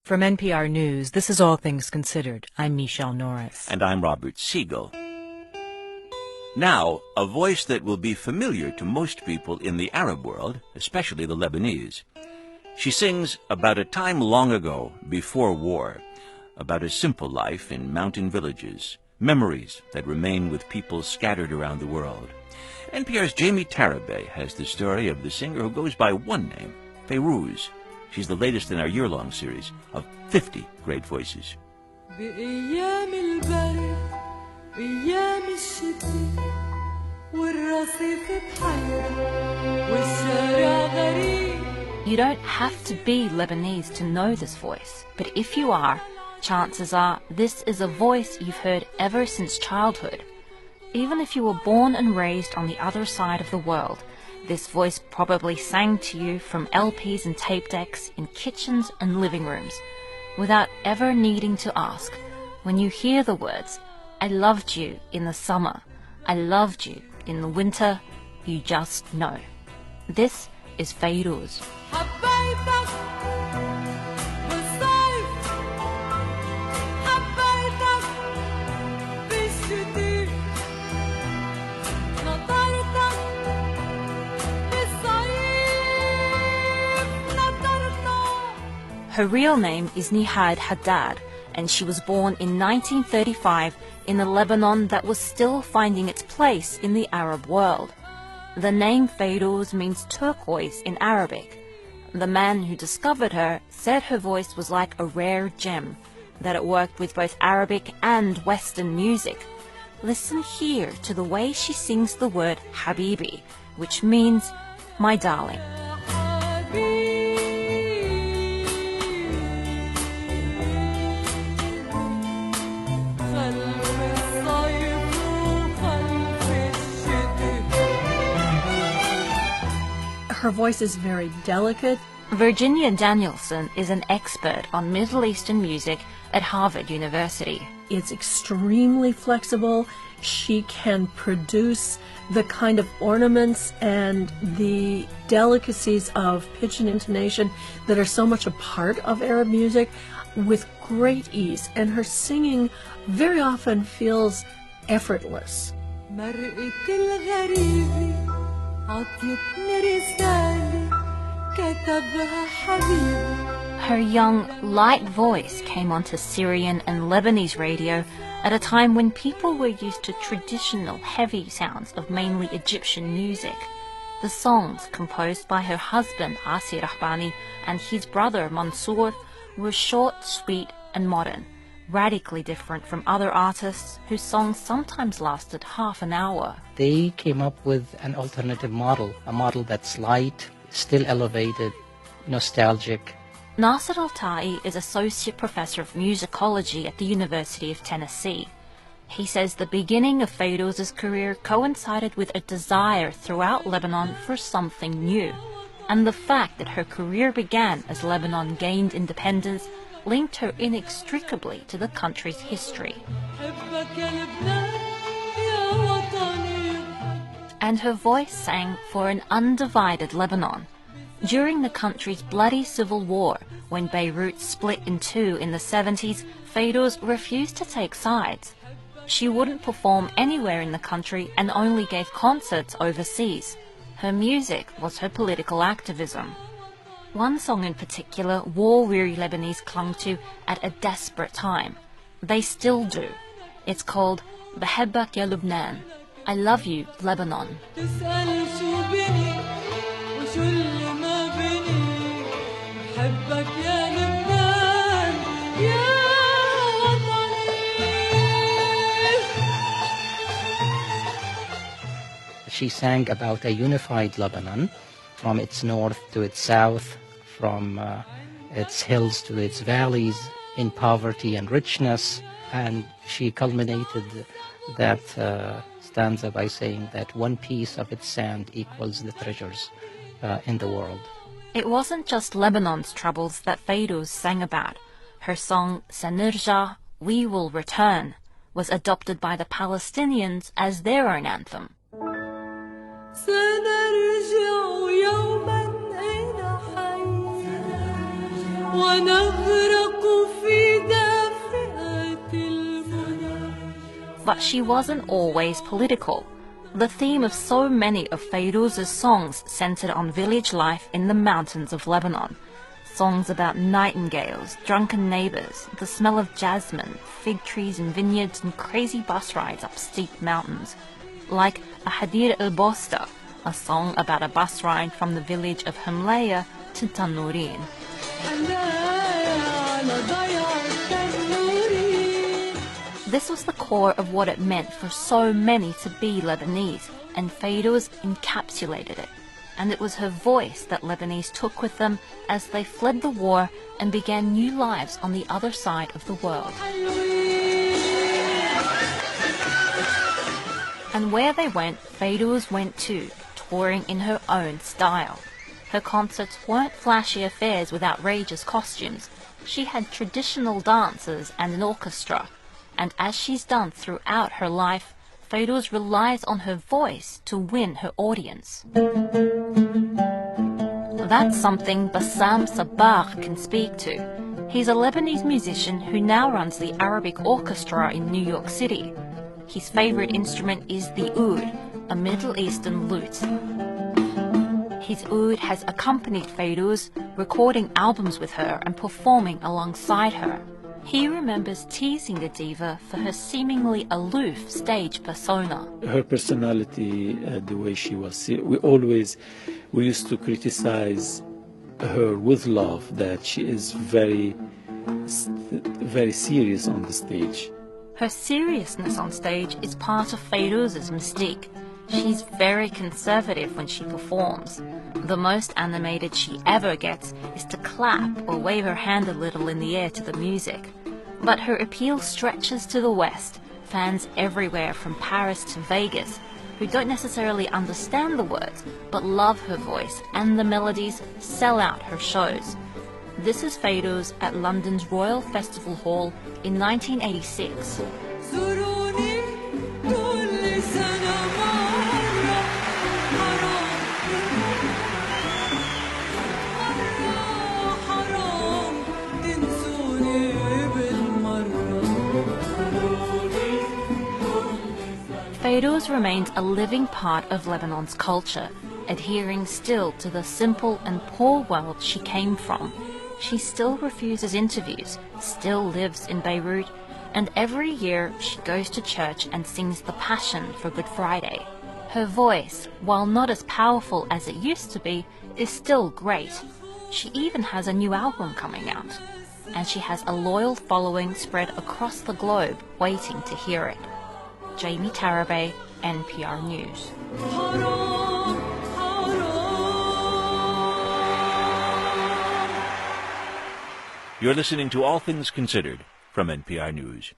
From NPR News, this is All Things Considered. I'm Michelle Norris. And I'm Robert Siegel. Now, a voice that will be familiar to most people in the Arab world, especially the Lebanese. She sings about a time long ago, before war, about a simple life in mountain villages, memories that remain with people scattered around the world. NPR's Jamie Tarabay has the story of the singer who goes by one name, Fairuz. She's the latest in our year-long series of 50 great voices. You don't have to be Lebanese to know this voice, but if you are, chances are this is a voice you've heard ever since childhood. Even if you were born and raised on the other side of the world, this voice probably sang to you from LPs and tape decks in kitchens and living rooms, without ever needing to ask. When you hear the words, "I loved you in the summer, I loved you in the winter," you just know. This is Fairuz. Her real name is Nihad Haddad, and she was born in 1935 in a Lebanon that was still finding its place in the Arab world. The name Fairuz means turquoise in Arabic. The man who discovered her said her voice was like a rare gem, that it worked with both Arabic and Western music. Listen here to the way she sings the word Habibi, which means my darling. Her voice is very delicate. Virginia Danielson is an expert on Middle Eastern music at Harvard University. It's extremely flexible. She can produce the kind of ornaments and the delicacies of pitch and intonation that are so much a part of Arab music with great ease. And her singing very often feels effortless. Her young, light voice came onto Syrian and Lebanese radio at a time when people were used to traditional heavy sounds of mainly Egyptian music. The songs, composed by her husband Asi Rahbani and his brother Mansour, were short, sweet and modern, radically different from other artists whose songs sometimes lasted half an hour. They came up with an alternative model, a model that's light, still elevated, nostalgic. Nasser Al-Tai is Associate Professor of Musicology at the University of Tennessee. He says the beginning of Fairuz's career coincided with a desire throughout Lebanon for something new, and the fact that her career began as Lebanon gained independence linked her inextricably to the country's history. And her voice sang for an undivided Lebanon. During the country's bloody civil war, when Beirut split in two in the 70s, Fairuz refused to take sides. She wouldn't perform anywhere in the country and only gave concerts overseas. Her music was her political activism. One song in particular, war-weary Lebanese clung to at a desperate time. They still do. It's called "Bahabbak Ya Lubnan," I love you, Lebanon. She sang about a unified Lebanon, from its north to its south, from its hills to its valleys, in poverty and richness. And she culminated that stanza by saying that one piece of its sand equals the treasures in the world. It wasn't just Lebanon's troubles that Fairuz sang about. Her song "Sanirja," We Will Return, was adopted by the Palestinians as their own anthem. ونغرق But she wasn't always political. The theme of so many of Fairuz's songs centered on village life in the mountains of Lebanon. Songs about nightingales, drunken neighbors, the smell of jasmine, fig trees and vineyards, and crazy bus rides up steep mountains. Like Hadir el-Bosta, a song about a bus ride from the village of Hamlaya to Tanourin. This was the core of what it meant for so many to be Lebanese, and Fairuz encapsulated it. And it was her voice that Lebanese took with them as they fled the war and began new lives on the other side of the world. And where they went, Fairuz went too, touring in her own style. Her concerts weren't flashy affairs with outrageous costumes. She had traditional dancers and an orchestra. And as she's done throughout her life, Fairuz relies on her voice to win her audience. That's something Bassam Sabah can speak to. He's a Lebanese musician who now runs the Arabic Orchestra in New York City. His favorite instrument is the oud, a Middle Eastern lute. His oud has accompanied Fairuz, recording albums with her and performing alongside her. He remembers teasing the diva for her seemingly aloof stage persona. Her personality, the way she was, we used to criticize her with love, that she is very serious on the stage. Her seriousness on stage is part of Fairuz's mystique. She's very conservative when she performs. The most animated she ever gets is to clap or wave her hand a little in the air to the music. But her appeal stretches to the West. Fans everywhere from Paris to Vegas, who don't necessarily understand the words, but love her voice and the melodies, sell out her shows. This is Fairuz at London's Royal Festival Hall in 1986. Fairuz remains a living part of Lebanon's culture, adhering still to the simple and poor world she came from. She still refuses interviews, still lives in Beirut, and every year she goes to church and sings the Passion for Good Friday. Her voice, while not as powerful as it used to be, is still great. She even has a new album coming out, and she has a loyal following spread across the globe waiting to hear it. Jamie Tarabay, NPR News. You're listening to All Things Considered from NPR News.